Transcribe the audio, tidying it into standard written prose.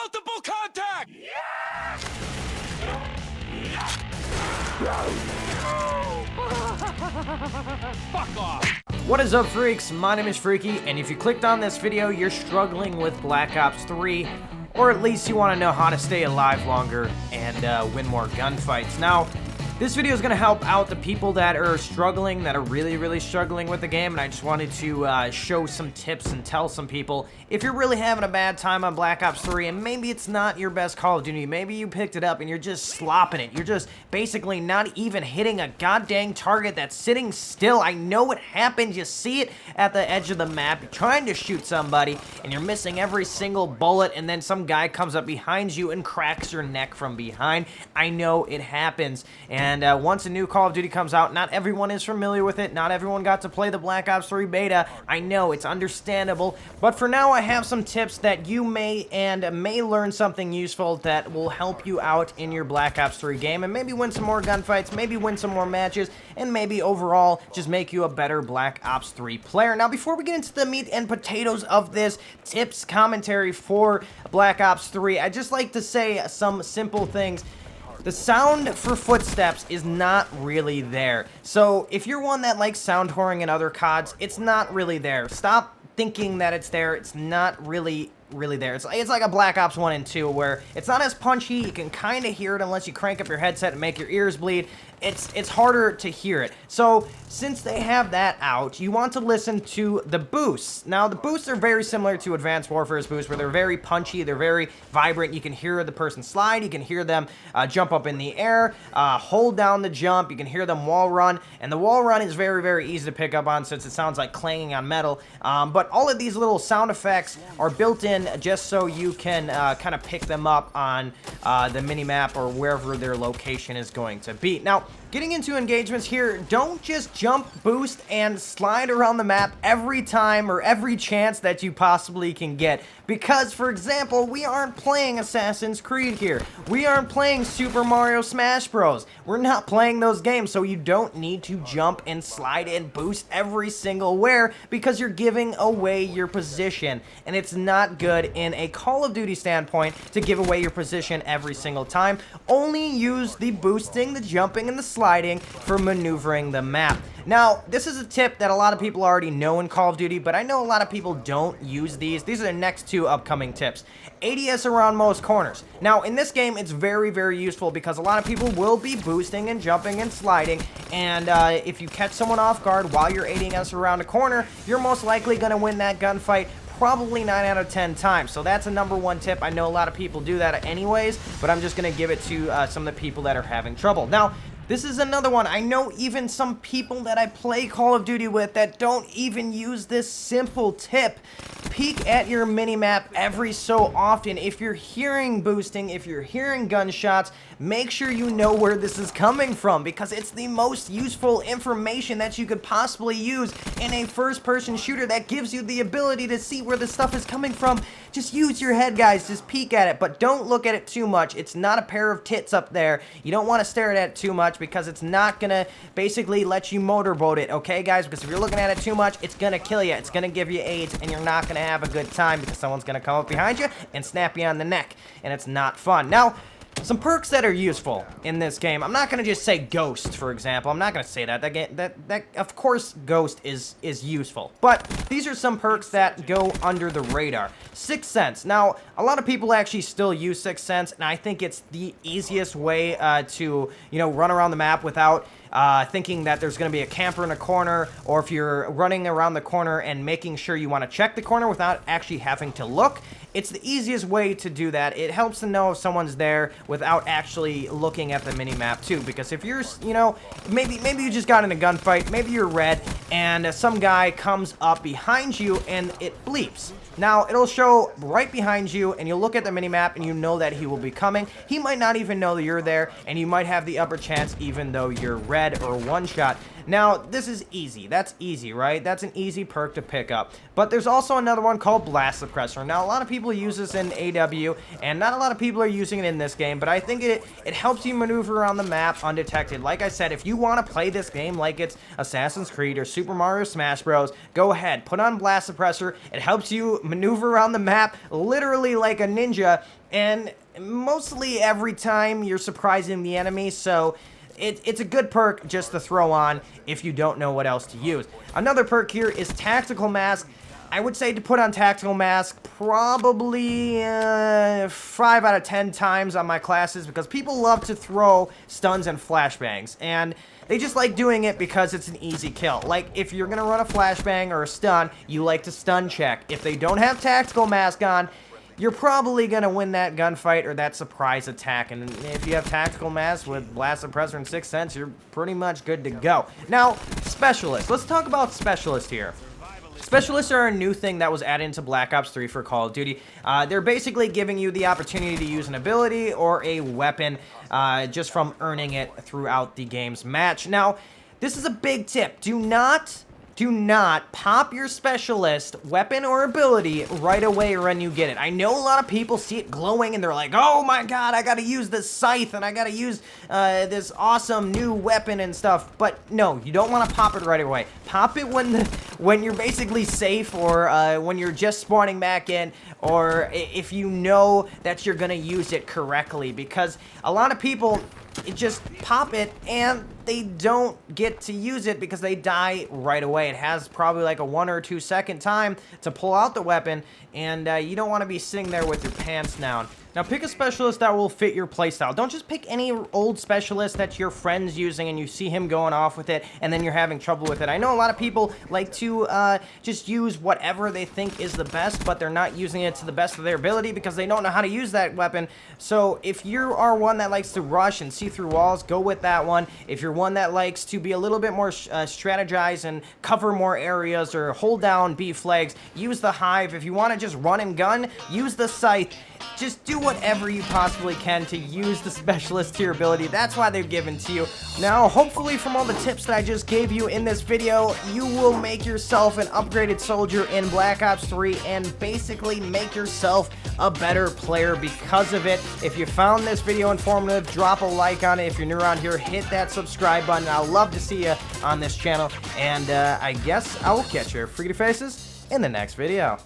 Multiple contact! Fuck off! What is up, freaks? My name is Freaky, and if you clicked on this video, you're struggling with Black Ops 3, or at least you want to know how to stay alive longer and win more gunfights. Now, this video is going to help out the people that are struggling, that are really struggling with the game, and I just wanted to show some tips and tell some people, if you're really having a bad time on Black Ops 3, and maybe it's not your best Call of Duty, maybe you picked it up and you're just slopping it, you're just basically not even hitting a goddamn target that's sitting still. I know it happens, you see it at the edge of the map, you're trying to shoot somebody, and you're missing every single bullet, and then some guy comes up behind you and cracks your neck from behind. I know it happens, and once a new Call of Duty comes out, not everyone is familiar with it, not everyone got to play the Black Ops 3 beta. I know, it's understandable, but for now I have some tips that you may learn something useful that will help you out in your Black Ops 3 game, and maybe win some more gunfights, maybe win some more matches, and maybe overall just make you a better Black Ops 3 player. Now, before we get into the meat and potatoes of this tips commentary for Black Ops 3, I'd just like to say some simple things. The sound for footsteps is not really there. So if you're one that likes sound whoring in other CODs, it's not really there. Stop thinking that it's there. It's not really there. It's like a Black Ops 1 and 2 where it's not as punchy. You can kind of hear it unless you crank up your headset and make your ears bleed. It's harder to hear it. So since they have that out, you want to listen to the boosts. Now, the boosts are very similar to Advanced Warfare's boosts, where they're very punchy, they're very vibrant. You can hear the person slide, you can hear them jump up in the air, hold down the jump, you can hear them wall run, and the wall run is very easy to pick up on since it sounds like clanging on metal. But all of these little sound effects are built in just so you can kind of pick them up on the mini-map or wherever their location is going to be. Now, getting into engagements here, don't just jump, boost, and slide around the map every time or every chance that you possibly can get. Because, for example, we aren't playing Assassin's Creed here. We aren't playing Super Mario Smash Bros. We're not playing those games, so you don't need to jump and slide and boost every single where, because you're giving away your position. And it's not good in a Call of Duty standpoint to give away your position every single time. Only use the boosting, the jumping, and the sliding for maneuvering the map. Now, this is a tip that a lot of people already know in Call of Duty, but I know a lot of people don't use these. These are the next two upcoming tips. ADS around most corners. Now, in this game, it's very useful because a lot of people will be boosting and jumping and sliding, and if you catch someone off guard while you're ADS around a corner, you're most likely going to win that gunfight probably 9 out of 10 times. So that's a #1 tip. I know a lot of people do that anyways, but I'm just going to give it to some of the people that are having trouble. Now, this is another one. I know even some people that I play Call of Duty with that don't even use this simple tip. Peek at your minimap every so often. If you're hearing boosting, if you're hearing gunshots, make sure you know where this is coming from, because it's the most useful information that you could possibly use in a first-person shooter that gives you the ability to see where the stuff is coming from. Just use your head, guys. Just peek at it, but don't look at it too much. It's not a pair of tits up there. You don't want to stare at it too much because it's not going to basically let you motorboat it, okay, guys? Because if you're looking at it too much, it's going to kill you. It's going to give you AIDS, and you're not going to have a good time because someone's going to come up behind you and snap you on the neck, and it's not fun. Now, some perks that are useful in this game. I'm not going to just say Ghost, for example. I'm not going to say that. That of course, Ghost is useful. But these are some perks that go under the radar. Sixth Sense. Now, a lot of people actually still use Sixth Sense, and I think it's the easiest way to, run around the map without thinking that there's going to be a camper in a corner, or if you're running around the corner and making sure you want to check the corner without actually having to look. It's the easiest way to do that. It helps to know if someone's there without actually looking at the mini-map too, because if you're, maybe you just got in a gunfight, maybe you're red, and some guy comes up behind you and it bleeps. Now, it'll show right behind you, and you'll look at the minimap, and you know that he will be coming. He might not even know that you're there, and you might have the upper chance even though you're red. red or one-shot. Now, this is easy. That's easy, right? That's an easy perk to pick up. But there's also another one called Blast Suppressor. Now, a lot of people use this in AW, and not a lot of people are using it in this game, but I think it helps you maneuver around the map undetected. Like I said, if you want to play this game like it's Assassin's Creed or Super Mario Smash Bros., go ahead, put on Blast Suppressor. It helps you maneuver around the map literally like a ninja, and mostly every time you're surprising the enemy, so it's a good perk just to throw on if you don't know what else to use. Another perk here is Tactical Mask. I would say to put on Tactical Mask probably 5 out of 10 times on my classes, because people love to throw stuns and flashbangs, and they just like doing it because it's an easy kill. Like, if you're going to run a flashbang or a stun, you like to stun check. If they don't have Tactical Mask on, you're probably going to win that gunfight or that surprise attack. And if you have Tactical Mask with Blast Suppressor and 6th Sense, you're pretty much good to go. Now, Specialists. Let's talk about Specialists here. Specialists are a new thing that was added into Black Ops 3 for Call of Duty. They're basically giving you the opportunity to use an ability or a weapon just from earning it throughout the game's match. Now, this is a big tip. Do not pop your specialist weapon or ability right away when you get it. I know a lot of people see it glowing and they're like, oh my god, I gotta use this scythe and I gotta use this awesome new weapon and stuff. But no, you don't want to pop it right away. Pop it when you're basically safe, or when you're just spawning back in, or if you know that you're gonna use it correctly, because a lot of people just pop it and they don't get to use it because they die right away. It has probably like a 1 or 2 second time to pull out the weapon, and you don't want to be sitting there with your pants down. Now, pick a specialist that will fit your playstyle. Don't just pick any old specialist that your friend's using and you see him going off with it and then you're having trouble with it. I know a lot of people like to just use whatever they think is the best, but they're not using it to the best of their ability because they don't know how to use that weapon. So if you are one that likes to rush and see through walls, go with that one. If you're one that likes to be a little bit more strategize and cover more areas or hold down B flags, use the Hive. If you want to just run and gun, use the Scythe. Just do whatever you possibly can to use the specialist to your ability. That's why they're given to you. Now, hopefully from all the tips that I just gave you in this video, you will make yourself an upgraded soldier in Black Ops 3 and basically make yourself a better player because of it. If you found this video informative, drop a like on it. If you're new around here, hit that subscribe button. I'd love to see you on this channel. And I guess I will catch your freaky faces in the next video.